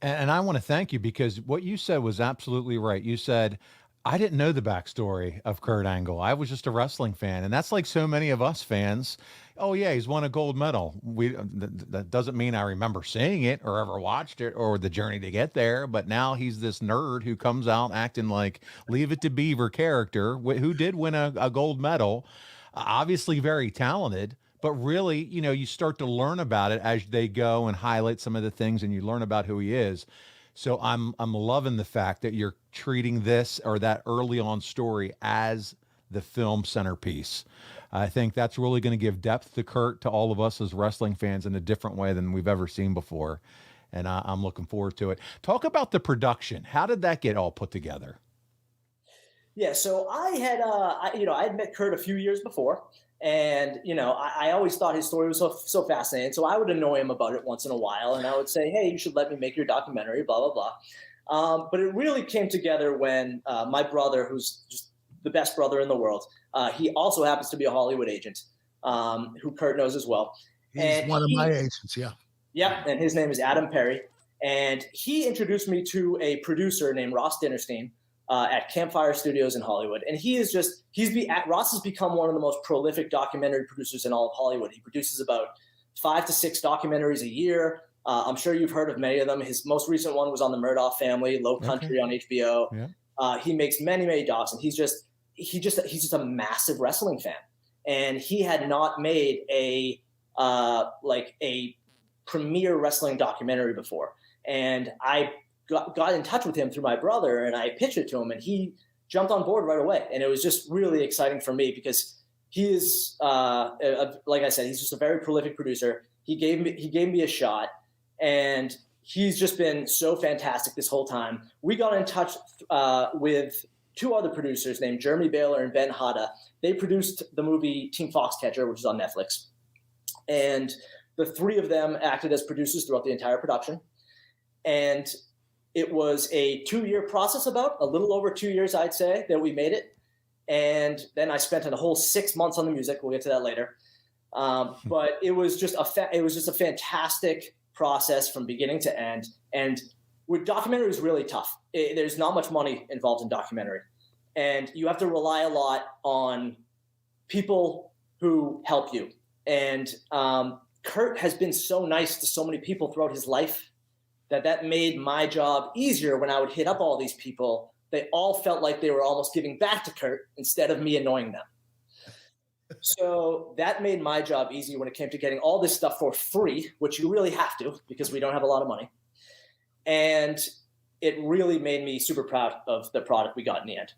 And I want to thank you because what you said was absolutely right. You said, I didn't know the backstory of Kurt Angle. I was just a wrestling fan. And that's like so many of us fans. Oh, yeah, he's won a gold medal. That doesn't mean I remember seeing it or ever watched it or the journey to get there. But now he's this nerd who comes out acting like Leave It to Beaver character who did win a gold medal. Obviously, very talented. But really, you start to learn about it as they go and highlight some of the things, and you learn about who he is. So I'm loving the fact that you're treating this or that early on story as the film centerpiece. I think that's really going to give depth to Kurt, to all of us as wrestling fans, in a different way than we've ever seen before. And I'm looking forward to it. Talk about the production. How did that get all put together? Yeah, so I had met Kurt a few years before, and I always thought his story was so fascinating. So I would annoy him about it once in a while, and I would say, "Hey, you should let me make your documentary." Blah blah blah. But it really came together when my brother, who's just the best brother in the world, he also happens to be a Hollywood agent, who Kurt knows as well, He's and one of my agents. Yeah. yep, and his name is Adam Perry, and he introduced me to a producer named Ross Dinnerstein at Campfire Studios in Hollywood. And Ross has become one of the most prolific documentary producers in all of Hollywood. He produces about 5 to 6 documentaries a year. I'm sure you've heard of many of them. His most recent one was on the Murdoch family, Low Country on HBO. Yeah. He makes many, many docs, and he's just a massive wrestling fan. And he had not made a premier wrestling documentary before. And I got in touch with him through my brother, and I pitched it to him, and he jumped on board right away. And it was just really exciting for me because he is, like I said, he's just a very prolific producer. He gave me a shot, and he's just been so fantastic this whole time. We got in touch with 2 other producers named Jeremy Baylor and Ben Hada. They produced the movie Team Foxcatcher, which is on Netflix. And the 3 of them acted as producers throughout the entire production. And it was a 2-year process, about a little over 2 years, I'd say, that we made it. And then I spent a whole 6 months on the music. We'll get to that later. But it was just a fantastic process from beginning to end. And with documentary is really tough. There's not much money involved in documentary, and you have to rely a lot on people who help you. And Kurt has been so nice to so many people throughout his life that made my job easier. When I would hit up all these people, they all felt like they were almost giving back to Kurt instead of me annoying them. So that made my job easy when it came to getting all this stuff for free, which you really have to because we don't have a lot of money. And it really made me super proud of the product we got in the end.